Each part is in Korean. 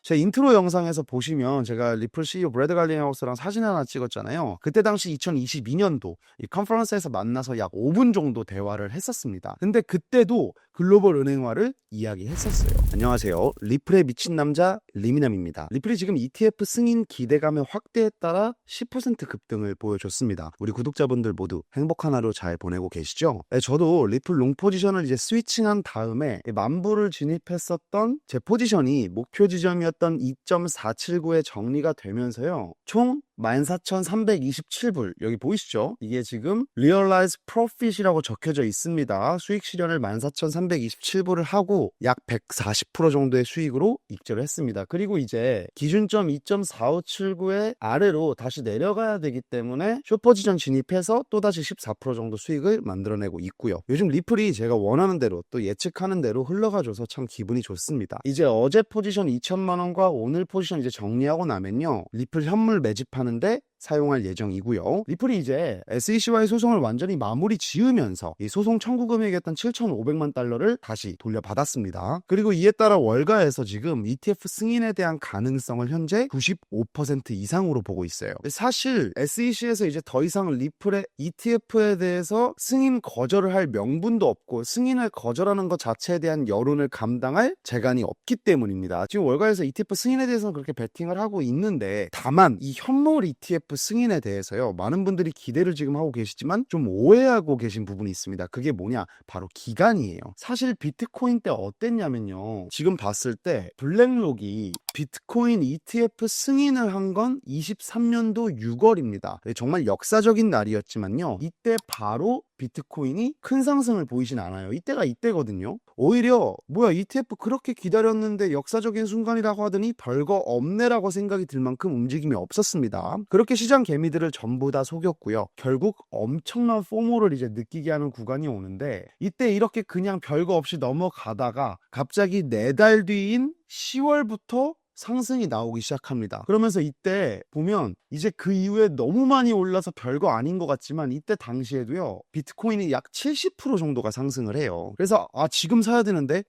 제 인트로 영상에서 보시면 제가 리플 CEO 브래드 갈리하우스랑 사진 하나 찍었잖아요. 그때 당시 2022년도 이 컨퍼런스에서 만나서 약 5분 정도 대화를 했었습니다. 근데 그때도 글로벌 은행화를 이야기했었어요. 안녕하세요. 리플에 미친 남자 리미남입니다. 리플이 지금 ETF 승인 기대감의 확대에 따라 10% 급등을 보여줬습니다. 우리 구독자분들 모두 행복한 하루 잘 보내고 계시죠? 네, 저도 리플 롱 포지션을 이제 스위칭한 다음에 만불을 진입했었던 제 포지션이 목표 지점이었던 2.479에 정리가 되면서요. 총 14,327불 여기 보이시죠? 이게 지금 Realize Profit이라고 적혀져 있습니다. 수익 실현을 14,327불을 하고 약 140% 정도의 수익으로 익절을 했습니다. 그리고 이제 기준점 2.4579의 아래로 다시 내려가야 되기 때문에 숏포지션 진입해서 또다시 14% 정도 수익을 만들어내고 있고요. 요즘 리플이 제가 원하는 대로 또 예측하는 대로 흘러가줘서 참 기분이 좋습니다. 이제 어제 포지션 2천만 원과 오늘 포지션 이제 정리하고 나면요. 리플 현물 매집하는 데 사용할 예정이고요. 리플이 이제 SEC와의 소송을 완전히 마무리 지으면서 이 소송 청구 금액이었던 7,500만 달러를 다시 돌려받았습니다. 그리고 이에 따라 월가에서 지금 ETF 승인에 대한 가능성을 현재 95% 이상으로 보고 있어요. 사실 SEC에서 이제 더 이상 리플의 ETF에 대해서 승인 거절을 할 명분도 없고 승인을 거절하는 것 자체에 대한 여론을 감당할 재간이 없기 때문입니다. 지금 월가에서 ETF 승인에 대해서는 그렇게 베팅을 하고 있는데 다만 이 현물 ETF 승인에 대해서요. 많은 분들이 기대를 지금 하고 계시지만 좀 오해하고 계신 부분이 있습니다. 그게 뭐냐? 바로 기간이에요. 사실 비트코인 때 어땠냐면요. 지금 봤을 때 블랙록이 비트코인 ETF 승인을 한 건 23년도 6월입니다. 정말 역사적인 날이었지만요. 이때 바로 비트코인이 큰 상승을 보이진 않아요. 이때가 이때거든요. 오히려 뭐야 ETF 그렇게 기다렸는데 역사적인 순간이라고 하더니 별거 없네라고 생각이 들 만큼 움직임이 없었습니다. 그렇게 시장 개미들을 전부 다 속였고요. 결국 엄청난 포모를 이제 느끼게 하는 구간이 오는데 이때 이렇게 그냥 별거 없이 넘어가다가 갑자기 4달 뒤인 10월부터 상승이 나오기 시작합니다. 그러면서 이때 보면 이제 그 이후에 너무 많이 올라서 별거 아닌 것 같지만 이때 당시에도요 비트코인이 약 70% 정도가 상승을 해요. 그래서 지금 사야 되는데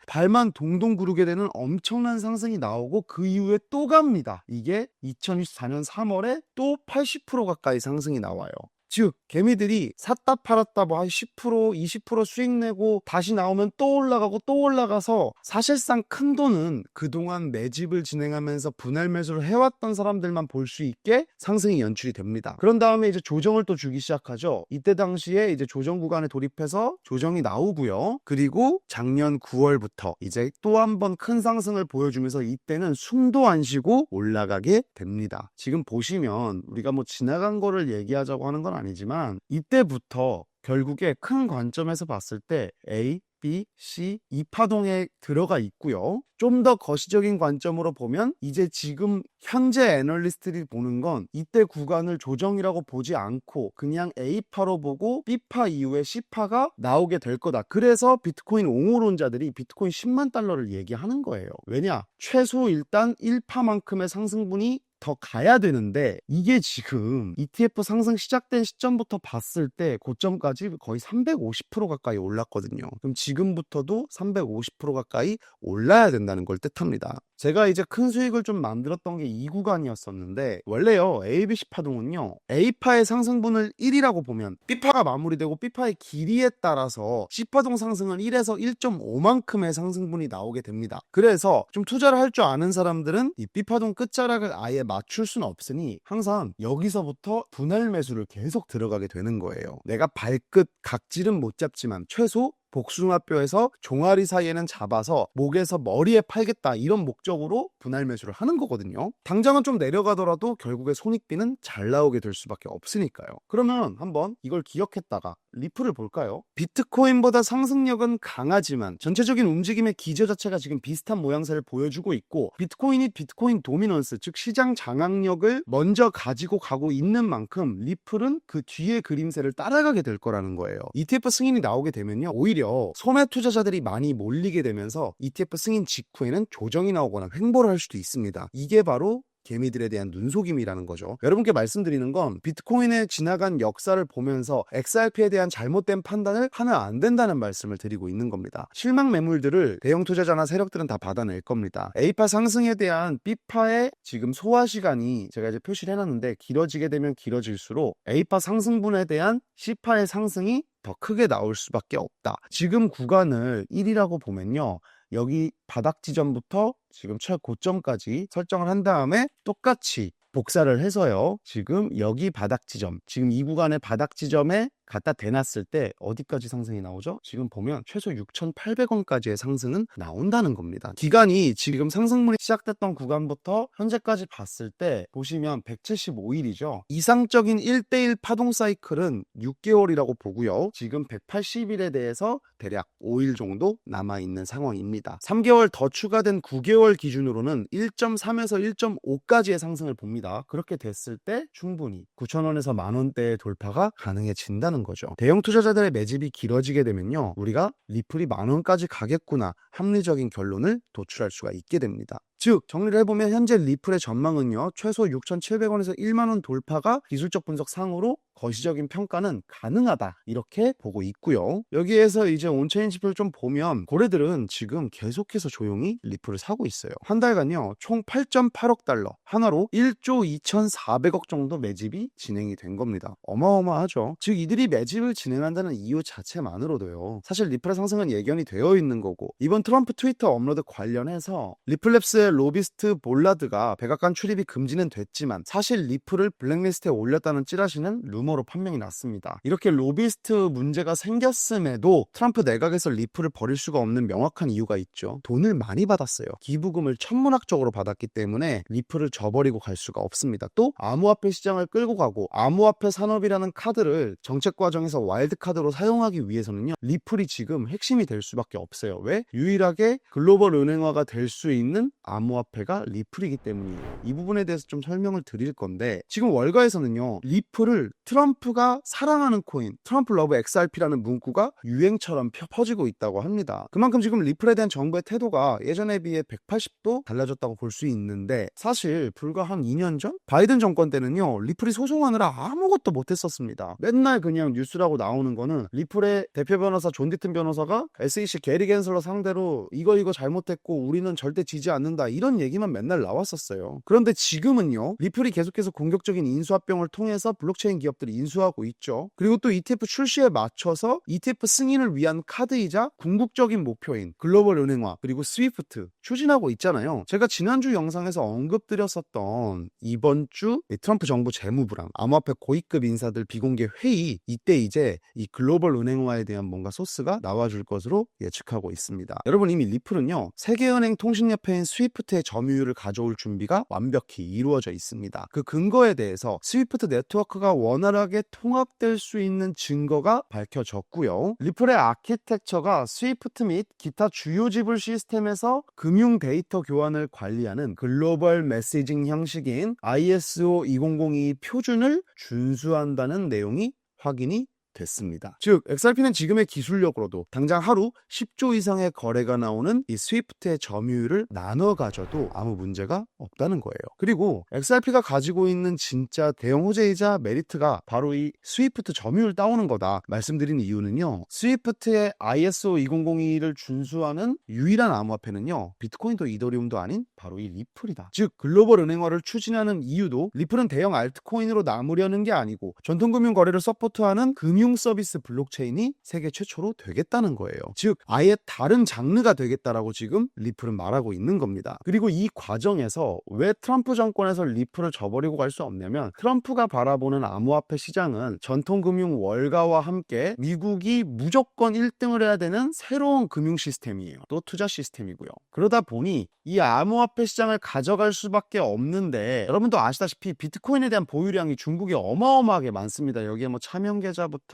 발만 동동 구르게 되는 엄청난 상승이 나오고 그 이후에 또 갑니다. 이게 2024년 3월에 또 80% 가까이 상승이 나와요. 즉 개미들이 샀다 팔았다 뭐 한 10% 20% 수익 내고 다시 나오면 또 올라가고 또 올라가서 사실상 큰 돈은 그동안 매집을 진행하면서 분할 매수를 해왔던 사람들만 볼 수 있게 상승이 연출이 됩니다. 그런 다음에 이제 조정을 또 주기 시작하죠. 이때 당시에 이제 조정 구간에 돌입해서 조정이 나오고요. 그리고 작년 9월부터 이제 또 한 번 큰 상승을 보여주면서 이때는 숨도 안 쉬고 올라가게 됩니다. 지금 보시면 우리가 뭐 지나간 거를 얘기하자고 하는 건 아니지만 이때부터 결국에 큰 관점에서 봤을 때 A, B, C 이 파동에 들어가 있고요. 좀 더 거시적인 관점으로 보면 이제 지금 현재 애널리스트들이 보는 건 이때 구간을 조정이라고 보지 않고 그냥 A파로 보고 B파 이후에 C파가 나오게 될 거다. 그래서 비트코인 옹호론자들이 비트코인 10만 달러를 얘기하는 거예요. 왜냐? 최소 일단 1파만큼의 상승분이 더 가야 되는데 이게 지금 ETF 상승 시작된 시점부터 봤을 때 고점까지 거의 350% 가까이 올랐거든요. 그럼 지금부터도 350% 가까이 올라야 된다는 걸 뜻합니다. 제가 이제 큰 수익을 좀 만들었던 게 이 구간이었었는데 원래요 ABC 파동은요 A파의 상승분을 1이라고 보면 B파가 마무리되고 B파의 길이에 따라서 C파동 상승은 1에서 1.5만큼의 상승분이 나오게 됩니다. 그래서 좀 투자를 할 줄 아는 사람들은 이 B파동 끝자락을 아예 맞출 수는 없으니 항상 여기서부터 분할 매수를 계속 들어가게 되는 거예요. 내가 발끝 각질은 못 잡지만 최소 복숭아뼈에서 종아리 사이에는 잡아서 목에서 머리에 팔겠다 이런 목적으로 분할 매수를 하는 거거든요. 당장은 좀 내려가더라도 결국에 손익비는 잘 나오게 될 수밖에 없으니까요. 그러면 한번 이걸 기억했다가 리플을 볼까요? 비트코인보다 상승력은 강하지만 전체적인 움직임의 기저 자체가 지금 비슷한 모양새를 보여주고 있고 비트코인이 비트코인 도미넌스 즉 시장 장악력을 먼저 가지고 가고 있는 만큼 리플은 그 뒤에 그림새를 따라가게 될 거라는 거예요. ETF 승인이 나오게 되면요 오히려 소매 투자자들이 많이 몰리게 되면서 ETF 승인 직후에는 조정이 나오거나 횡보를 할 수도 있습니다. 이게 바로 개미들에 대한 눈속임이라는 거죠. 여러분께 말씀드리는 건 비트코인에 지나간 역사를 보면서 XRP에 대한 잘못된 판단을 하면 안 된다는 말씀을 드리고 있는 겁니다. 실망 매물들을 대형 투자자나 세력들은 다 받아낼 겁니다. A파 상승에 대한 B파의 지금 소화 시간이 제가 이제 표시를 해놨는데 길어지게 되면 길어질수록 A파 상승분에 대한 C파의 상승이 더 크게 나올 수밖에 없다. 지금 구간을 1이라고 보면요. 여기 바닥 지점부터 지금 최고점까지 설정을 한 다음에 똑같이 복사를 해서요. 지금 여기 바닥 지점, 지금 이 구간의 바닥 지점에 갖다 대놨을 때 어디까지 상승이 나오죠? 지금 보면 최소 6,800원까지의 상승은 나온다는 겁니다. 기간이 지금 상승분이 시작됐던 구간부터 현재까지 봤을 때 보시면 175일이죠. 이상적인 1대1 파동 사이클은 6개월이라고 보고요. 지금 180일에 대해서 대략 5일 정도 남아있는 상황입니다. 3개월 더 추가된 9개월 기준으로는 1.3에서 1.5까지의 상승을 봅니다. 그렇게 됐을 때 충분히 9,000원에서 만원대의 돌파가 가능해진다는 거죠. 대형 투자자들의 매집이 길어지게 되면요, 우리가 리플이 만원까지 가겠구나 합리적인 결론을 도출할 수가 있게 됩니다. 즉 정리를 해보면 현재 리플의 전망은요, 최소 6,700원에서 1만원 돌파가 기술적 분석 상으로 거시적인 평가는 가능하다 이렇게 보고 있고요. 여기에서 이제 온체인 지표를 좀 보면 고래들은 지금 계속해서 조용히 리플을 사고 있어요. 한 달간요 총 8.8억 달러, 하나로 1조 2,400억 정도 매집이 진행이 된 겁니다. 어마어마하죠. 즉 이들이 매집을 진행한다는 이유 자체만으로도요, 사실 리플의 상승은 예견이 되어 있는 거고, 이번 트럼프 트위터 업로드 관련해서 리플랩스의 로비스트 볼라드가 백악관 출입이 금지는 됐지만 사실 리플을 블랙리스트에 올렸다는 찌라시는 루머로 판명이 났습니다. 이렇게 로비스트 문제가 생겼음에도 트럼프 내각에서 리플을 버릴 수가 없는 명확한 이유가 있죠. 돈을 많이 받았어요. 기부금을 천문학적으로 받았기 때문에 리플을 저버리고 갈 수가 없습니다. 또 암호화폐 시장을 끌고 가고 암호화폐 산업이라는 카드를 정책 과정에서 와일드 카드로 사용하기 위해서는요, 리플이 지금 핵심이 될 수밖에 없어요. 왜? 유일하게 글로벌 은행화가 될 수 있는 암호화폐가 리플이기 때문이에요. 이 부분에 대해서 좀 설명을 드릴 건데, 지금 월가에서는요, 리플을 트럼프가 사랑하는 코인, 트럼프 러브 XRP라는 문구가 유행처럼 퍼지고 있다고 합니다. 그만큼 지금 리플에 대한 정부의 태도가 예전에 비해 180도 달라졌다고 볼 수 있는데, 사실 불과 한 2년 전 바이든 정권 때는요, 리플이 소송하느라 아무것도 못했었습니다. 맨날 그냥 뉴스라고 나오는 거는 리플의 대표 변호사 존 디튼 변호사가 SEC 게리 겐슬러 상대로 이거 잘못했고 우리는 절대 지지 않는다 이런 얘기만 맨날 나왔었어요. 그런데 지금은요, 리플이 계속해서 공격적인 인수합병을 통해서 블록체인 기업들이 인수하고 있죠. 그리고 또 ETF 출시에 맞춰서 ETF 승인을 위한 카드이자 궁극적인 목표인 글로벌 은행화 그리고 스위프트 추진하고 있잖아요. 제가 지난주 영상에서 언급드렸었던 이번 주 트럼프 정부 재무부랑 암호화폐 고위급 인사들 비공개 회의, 이때 이제 이 글로벌 은행화에 대한 뭔가 소스가 나와줄 것으로 예측하고 있습니다. 여러분, 이미 리플은요, 세계은행 통신협회인 스위프트의 점유율을 가져올 준비가 완벽히 이루어져 있습니다. 그 근거에 대해서 스위프트 네트워크가 원활하게 통합될 수 있는 증거가 밝혀졌고요. 리플의 아키텍처가 스위프트 및 기타 주요 지불 시스템에서 금융 데이터 교환을 관리하는 글로벌 메시징 형식인 ISO 2002 표준을 준수한다는 내용이 확인이 됐습니다. 즉 XRP는 지금의 기술력으로도 당장 하루 10조 이상의 거래가 나오는 이 스위프트의 점유율을 나눠 가져도 아무 문제가 없다는 거예요. 그리고 XRP가 가지고 있는 진짜 대형 호재이자 메리트가 바로 이 스위프트 점유율 따오는 거다 말씀드린 이유는요, 스위프트의 ISO 2002를 준수하는 유일한 암호화폐는요, 비트코인도 이더리움도 아닌 바로 이 리플이다. 즉 글로벌 은행화를 추진하는 이유도 리플은 대형 알트코인으로 남으려는 게 아니고 전통금융 거래를 서포트하는 금융 서비스 블록체인이 세계 최초로 되겠다는 거예요. 즉 아예 다른 장르가 되겠다라고 지금 리플은 말하고 있는 겁니다. 그리고 이 과정에서 왜 트럼프 정권에서 리플을 저버리고 갈 수 없냐면, 트럼프가 바라보는 암호화폐 시장은 전통금융 월가와 함께 미국이 무조건 1등을 해야 되는 새로운 금융 시스템이에요. 또 투자 시스템이고요. 그러다 보니 이 암호화폐 시장을 가져갈 수밖에 없는데, 여러분도 아시다시피 비트코인에 대한 보유량이 중국에 어마어마하게 많습니다. 여기에 뭐 차명 계좌부터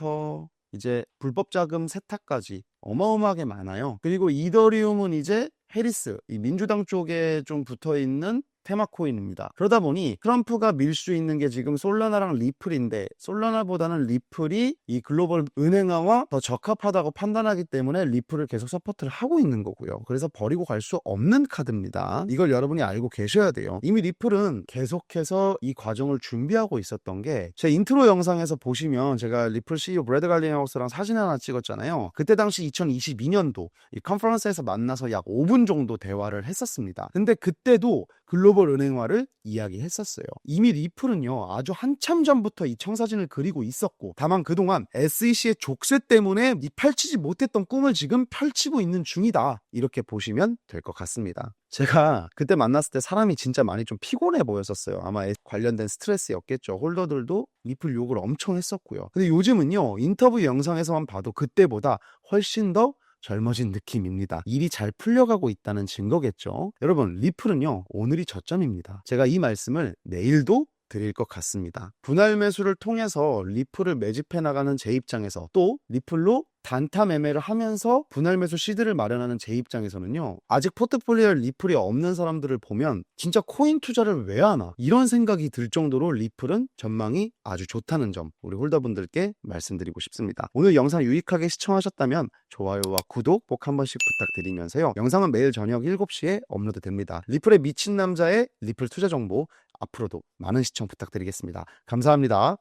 이제 불법 자금 세탁까지 어마어마하게 많아요. 그리고 이더리움은 이제 해리스, 이 민주당 쪽에 좀 붙어 있는 테마 코인입니다. 그러다 보니 트럼프가 밀 수 있는 게 지금 솔라나랑 리플인데 솔라나보다는 리플이 이 글로벌 은행화와 더 적합하다고 판단하기 때문에 리플을 계속 서포트를 하고 있는 거고요. 그래서 버리고 갈 수 없는 카드입니다. 이걸 여러분이 알고 계셔야 돼요. 이미 리플은 계속해서 이 과정을 준비하고 있었던 게 제 인트로 영상에서 보시면 제가 리플 CEO 브래드 갈링하우스랑 사진 하나 찍었잖아요. 그때 당시 2022년도 이 컨퍼런스에서 만나서 약 5분 정도 대화를 했었습니다. 근데 그때도 글로벌 은행화를 이야기했었어요. 이미 리플은요 아주 한참 전부터 이 청사진을 그리고 있었고 다만 그동안 SEC의 족쇄 때문에 이 펼치지 못했던 꿈을 지금 펼치고 있는 중이다, 이렇게 보시면 될 것 같습니다. 제가 그때 만났을 때 사람이 진짜 많이 좀 피곤해 보였었어요. 아마 관련된 스트레스였겠죠. 홀더들도 리플 욕을 엄청 했었고요. 근데 요즘은요 인터뷰 영상에서만 봐도 그때보다 훨씬 더 젊어진 느낌입니다. 일이 잘 풀려가고 있다는 증거겠죠. 여러분, 리플은요 오늘이 저점입니다. 제가 이 말씀을 내일도 드릴 것 같습니다. 분할 매수를 통해서 리플을 매집해 나가는 제 입장에서, 또 리플로 단타 매매를 하면서 분할 매수 시드를 마련하는 제 입장에서는요 아직 포트폴리오에 리플이 없는 사람들을 보면 진짜 코인 투자를 왜 하나, 이런 생각이 들 정도로 리플은 전망이 아주 좋다는 점 우리 홀더분들께 말씀드리고 싶습니다. 오늘 영상 유익하게 시청하셨다면 좋아요와 구독 꼭 한 번씩 부탁드리면서요, 영상은 매일 저녁 7시에 업로드 됩니다. 리플에 미친 남자의 리플 투자 정보 앞으로도 많은 시청 부탁드리겠습니다. 감사합니다.